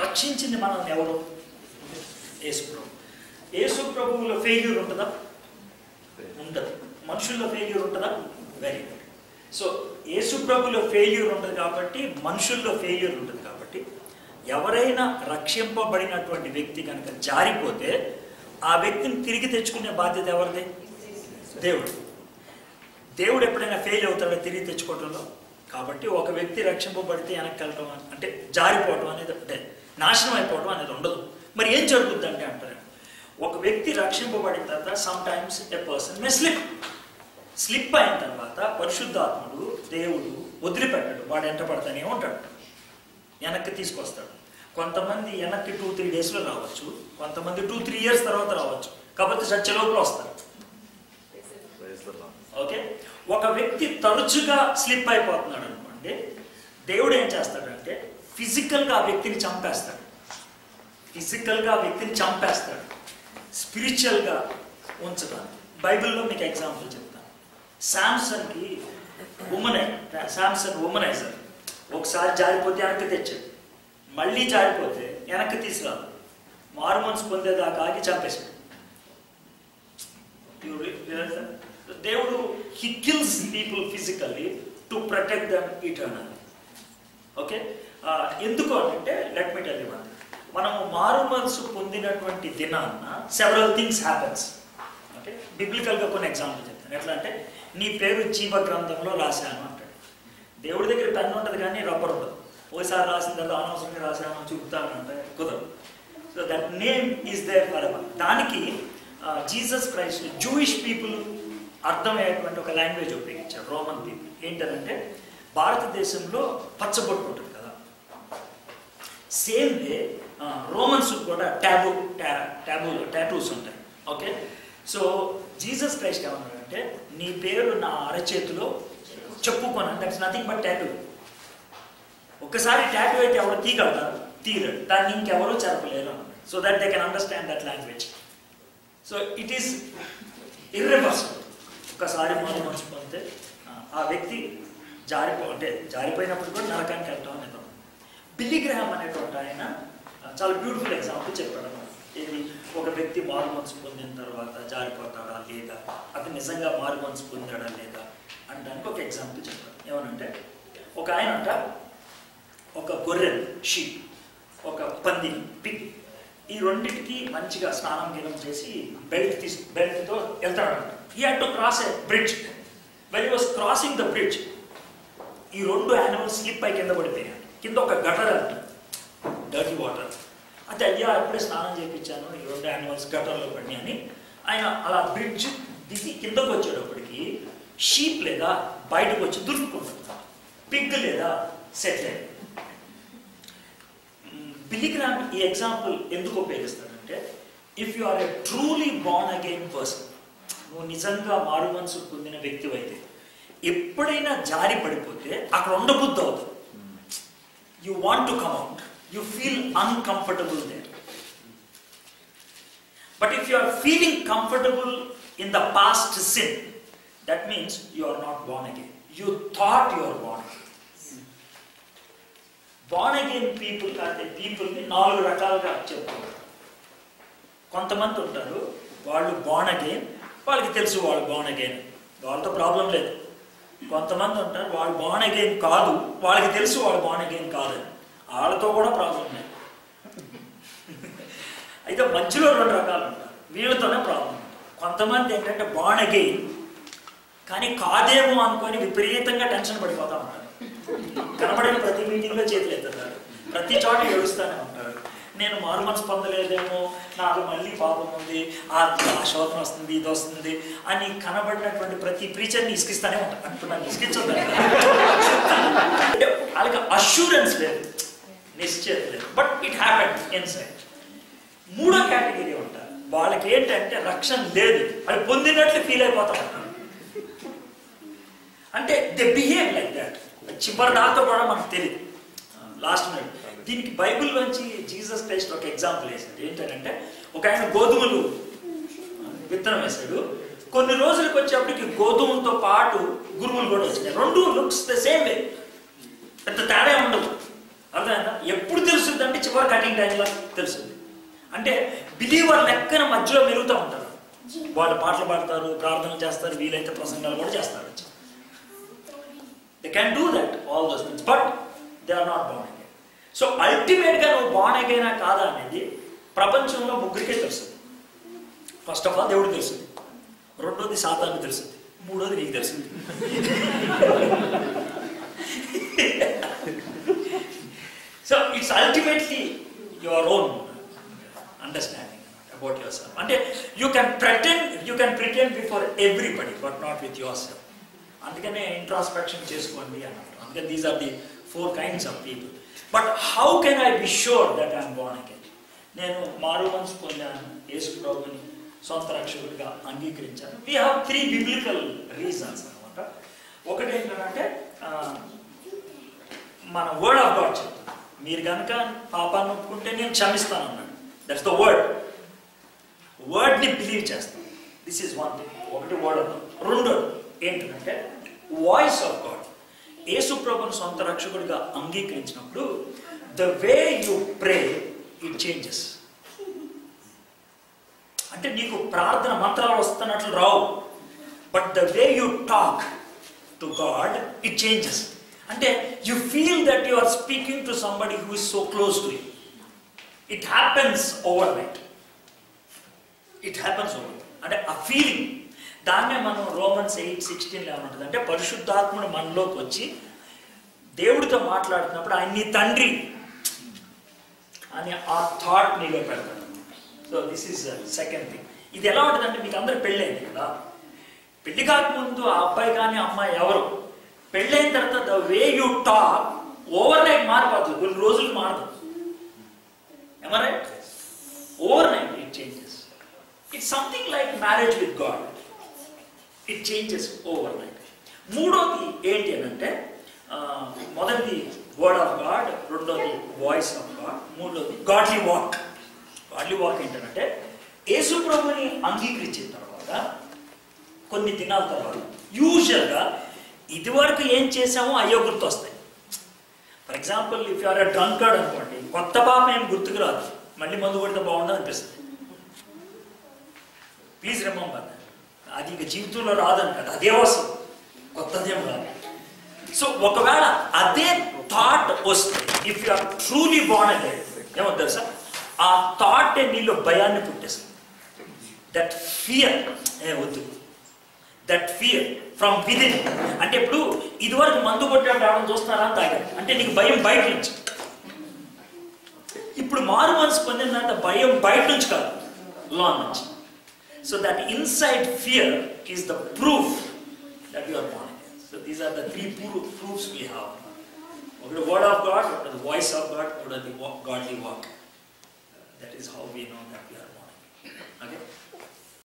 రక్షించింది మనల్ని ఎవరు? యేసు ప్రభు. యేసు ప్రభువులో ఫెయిల్యూర్ ఉంటుందా? ఉండదు. మనుషుల్లో ఫెయిల్యూర్ ఉంటుందా? Very good. సో యేసు ప్రభులో ఫెయిల్యూర్ ఉంటుంది కాబట్టి మనుషుల్లో ఫెయిల్యూర్ ఉంటుంది కాబట్టి ఎవరైనా రక్షింపబడినటువంటి వ్యక్తి కనుక జారిపోతే ఆ వ్యక్తిని తిరిగి తెచ్చుకునే బాధ్యత ఎవరిది? దేవుడు. దేవుడు ఎప్పుడైనా ఫెయిల్ అవుతాడో తిరిగి తెచ్చుకోవటంలో? కాబట్టి ఒక వ్యక్తి రక్షింపబడితే వెనక్కి వెళ్ళటం అంటే జారిపోవటం అనేది అంటే నాశనం అయిపోవడం అనేది ఉండదు. మరి ఏం జరుగుద్ది అంటే అంటారు, ఒక వ్యక్తి రక్షింపబడిన తర్వాత some times a person may slip అయిన తర్వాత పరిశుద్ధాత్ముడు దేవుడు వదిలిపెట్టాడు, వాడు ఎంట పడతానే ఉంటాడు, వెనక్కి తీసుకొస్తాడు. కొంతమంది వెనక్కి 2-3 డేస్లో రావచ్చు, కొంతమంది 2-3 ఇయర్స్ తర్వాత రావచ్చు, కాబట్టి సత్యలోపల వస్తారు. ఓకే, ఒక వ్యక్తి తరచుగా స్లిప్ అయిపోతున్నాడు అనుకోండి, దేవుడు ఏం చేస్తాడంటే ఫిజికల్గా ఆ వ్యక్తిని చంపేస్తాడు, స్పిరిచువల్గా ఉంచడానికి. బైబిల్లో మీకు ఎగ్జాంపుల్ చెప్తాను. శాంసన్కి ఉమనైజర్ ఒకసారి జారిపోతే వెనక్కి తెచ్చాడు, మళ్ళీ జారిపోతే వెనక్కి తీసుకురాదు, మారు మనసు పొందేదాకా ఆగి చంపేశాడు. దేవుడు he kills people physically to protect them eternally. Okay, ఎందుకు అంటే let me tell you one thing. మనము మారు మనసు పొందినటువంటి దినాన్న సెవరల్ థింగ్స్ హ్యాపెన్స్. ఓకే, బిబ్లికల్గా కొన్ని ఎగ్జాంపుల్ చెప్తాను. ఎట్లా అంటే నీ పేరు జీవ గ్రంథంలో రాశాను అంటాడు. దేవుడి దగ్గర పెన్ ఉంటుంది కానీ రబ్బర్ ఉండదు. ఓసారి రాసిన తర్వాత అనవసరంగా రాశాను చూపుతాను అంటే కుదరదు. So that name is there forever ఎవర్. దానికి జీసస్ క్రైస్ట్ జూయిష్ పీపుల్ అర్థమయ్యేటువంటి ఒక లాంగ్వేజ్ ఉపయోగించారు, రోమన్ పీపుల్. ఏంటంటే భారతదేశంలో పచ్చబొట్టు ఉంటుంది సేమ్ వే రోమన్స్ కూడా టాటూస్ ఉంటాయి. ఓకే, సో జీసస్ క్రైస్ట్ ఏమన్నాడంటే నీ పేరు నా అరచేతిలో చెప్పుకోను, దట్స్ నథింగ్ బట్ టాటూ. ఒక్కసారి టాటూ అయితే ఎవరు తీయగలుగుతారు? తీయరు. దాన్ని ఇంకెవరూ చెరపలేరు. So that they can understand that language. So it is irreversible. ఒకసారి మనం మనసు పొందితే ఆ వ్యక్తి జారిపోయినప్పుడు కూడా నరకానికి వెళ్తాం అనేది. బిల్లీ గ్రాహం అనేటువంటి ఆయన చాలా బ్యూటిఫుల్ ఎగ్జాంపుల్ చెప్పాడు. ఇది ఒక వ్యక్తి మారు మనసు పొందిన తర్వాత జారిపోతాడా లేదా, అతను నిజంగా మారు మనసు పొందాడా లేదా అనడానికి ఒక ఎగ్జాంపుల్ చెప్పాడు. ఏమనంటే ఒక ఆయన అంట ఒక గొర్రె, షీప్, ఒక పంది, పిగ్, ఈ రెండింటికి మంచిగా స్నానం గీనం చేసి బెల్ట్తో వెళ్తాడంట. He had to cross a bridge. When he was crossing the bridge ఈ రెండు యానిమల్స్ స్లిప్ అయి కింద పడిపోయాయి. కింద ఒక గటర్ అంట, డర్టీ వాటర్. అంటే అయ్యా ఎప్పుడే స్నానం చేయించాను, ఈ రెండు యానిమల్స్ గటర్లో పడినాయి అని ఆయన అలా బ్రిడ్జ్ దిగి కిందకు వచ్చేటప్పటికి షీప్ లేదా బయటకు వచ్చి దురుపుకుంటుంది, పిగ్ లేదా సెట్ లేదు. బిల్లీ గ్రాహం ఈ ఎగ్జాంపుల్ ఎందుకు ఉపయోగిస్తాడంటే if you are a truly born again person, నువ్వు నిజంగా మారు మనసు పొందిన వ్యక్తి అయితే ఎప్పుడైనా జారి పడిపోతే అక్కడ ఉండబుద్ధి అవుతుంది. You want to come out, you feel uncomfortable there. But if you are feeling comfortable in the past sin, that means you are not born again. You thought you are born again. Born again people అంటే people ని 4 రకాలుగా చెప్తారు. కొంతమంది ఉంటారు వాళ్ళు born again, వాళ్ళకి తెలుసు వాళ్ళు born again, వాళ్ళతో ప్రాబ్లం లేదు. కొంతమంది ఉంటారు వాళ్ళు born again కాదు, వాళ్ళకి తెలుసు వాళ్ళు born again కాదని, వాళ్ళతో కూడా ప్రాబ్లం లేదు. అయితే మధ్యలో 2 రకాలు ఉంటారు, వీళ్ళతోనే ప్రాబ్లం. కొంతమంది ఏంటంటే born again కానీ కాదేమో అనుకొని విపరీతంగా టెన్షన్ పడిపోతూ ఉంటారు. కనబడిన ప్రతి మీటింగ్లో చేతులు ఎత్తుతారు, ప్రతి చోట ఏడుస్తూనే ఉంటారు. నేను మారు మనసు పొందలేదేమో, నాకు మళ్ళీ పాపం ఉంది, ఆ శోధన వస్తుంది, ఇది వస్తుంది అని కనబడినటువంటి ప్రతి ప్రీచర్ని ఇసుకిస్తానే ఉంటారు. ఇప్పుడు నన్ను ఇసుకించొద్దు అంటే వాళ్ళకి అష్యూరెన్స్ లేదు, నిశ్చయం లేదు, బట్ ఇట్ హ్యాపెండ్ ఇన్సైడ్. 3వ కేటగిరీ ఉంటారు, వాళ్ళకి ఏంటంటే రక్షణ లేదు, అది పొందినట్లు ఫీల్ అయిపోతా ఉంటారు. అంటే దే బిహేవ్ లైక్ దాట్. చివరి దాకా కూడా మనకు తెలియదు. లాస్ట్ మినిట్ దీనికి బైబిల్లోంచి జీసస్ క్రైస్ట్ ఒక ఎగ్జాంపుల్ వేసాడు. ఏంటంటే ఒక ఆయన గోధుమలు విత్తనం వేశాడు, కొన్ని రోజులకు వచ్చేప్పటికి గోధుమలతో పాటు గురువులు కూడా వచ్చినాయి. 2 లుక్స్ ద సేమ్ వే, పెద్ద తేడా ఉండదు. అంటే చివరి కటింగ్ టైంలో తెలుస్తుంది. అంటే బిలీవర్ లెక్కన మధ్యలో మెరుగుతూ ఉంటారు. వాళ్ళు పాటలు పాడతారు, ప్రార్థనలు చేస్తారు, వీలైతే ప్రసంగాలు కూడా చేస్తారు. They can do that all those things, but they are not born again. So అల్టిమేట్గా నువ్వు బార్న్ అగైనా కాదా అనేది ప్రపంచంలో ముగ్గురికే తెలుస్తుంది. ఫస్ట్ ఆఫ్ ఆల్ దేవుడికి తెలుస్తుంది, రెండోది సాతానుకు తెలుస్తుంది, మూడోది నీకు తెలుస్తుంది. So it's ultimately your own understanding about yourself. అంటే you can pretend before everybody but not with yourself. అందుకనే ఇంట్రాస్పెక్షన్ చేసుకోండి అన్నారు. అందుకని these are the 4 kinds of people. But how can I be sure that I am born again? నేను మారు మనసు పొందాను, యేసు ప్రభువుని సొంత రక్షకుడిగా అంగీకరించాను. We have 3 biblical reasons అన్నమాట. ఒకటి ఏంటంటే మన వర్డ్ ఆఫ్ గాడ్ చెప్తాను, మీరు కనుక పాపాన్ని ఒప్పుకుంటే నేను క్షమిస్తాను అన్నాడు. దట్స్ ద వర్డ్ని బిలీవ్ చేస్తాం. This is one thing. ఒకటి వర్డ్ అన్నాం. రెండోది ఏంటంటే వాయిస్ ఆఫ్ గాడ్. యేసు ప్రభువుని సొంత రక్షకుడిగా అంగీకరించినప్పుడు the way you pray it changes. అంటే నీకు ప్రార్థన మంత్రాలు వస్తున్నట్లు రావు, but the way you talk to God it changes. అంటే you feel that you are speaking to somebody who is so close to you. It happens overnight. It happens over. అంటే ఆ feeling, దాన్నే మనం Romans 8:16 ఏమంటుంది అంటే పరిశుద్ధాత్ముడు మనలోకి వచ్చి దేవుడితో మాట్లాడుతున్నప్పుడు ఆయన నీ తండ్రి అని ఆ థాట్ నీలో పెడతాడు. So this is second thing. ఇది ఎలా ఉంటుందంటే మీకు అందరూ పెళ్ళైంది కదా, పెళ్లి కాకముందు ఆ అబ్బాయి కానీ అమ్మాయి ఎవరు, పెళ్ళైన తర్వాత the way you talk over night మారిపోతుంది, కొన్ని రోజులు మారదు. ఏమరా over night it changes. It's something like marriage with God. It changes overnight. మూడోది ఏంటి అని అంటే మొదటిది వర్డ్ ఆఫ్ గాడ్, రెండోది వాయిస్ ఆఫ్ గాడ్, మూడోది గాడ్లీ వాక్. గాడ్లీ వాక్ ఏంటంటే యేసు ప్రభువుని అంగీకరించిన తర్వాత కొన్ని దినాల తర్వాత యూజువల్గా ఇదివరకు ఏం చేసామో అయ్యో గుర్తు వస్తాయి. For example if you are a drunkard అనుకోండి, కొత్త పాపం ఏం గుర్తుకు రాదు, మళ్ళీ మందు కొడితే బాగుండదు అనిపిస్తుంది. ప్లీజ్ రిమెంబర్, అది ఇక జీవితంలో రాదని కదా, అదే వస్తుంది, కొత్తదేం రాదు. సో ఒకవేళ అదే థాట్ వస్తే if you are truly born again ఏమవుతుంది తెలుసా, ఆ థాట్ నీలో భయాన్ని పుట్టేస్తుంది. దట్ ఫియర్ వద్దు, దట్ ఫియర్ ఫ్రమ్ విదిన్. అంటే ఇప్పుడు ఇదివరకు మందు కొట్టడం రావడం చూస్తున్నారా తాగాడు అంటే నీకు భయం బయట నుంచి. ఇప్పుడు మారు మనసు పొందిన తర్వాత భయం బయట నుంచి కాదు, లోన్ నుంచి. So that inside fear is the proof that you are born again. So these are the 3 proofs we have. The word of God, the voice of God, or the godly walk. That is how we know that we are born again. Okay.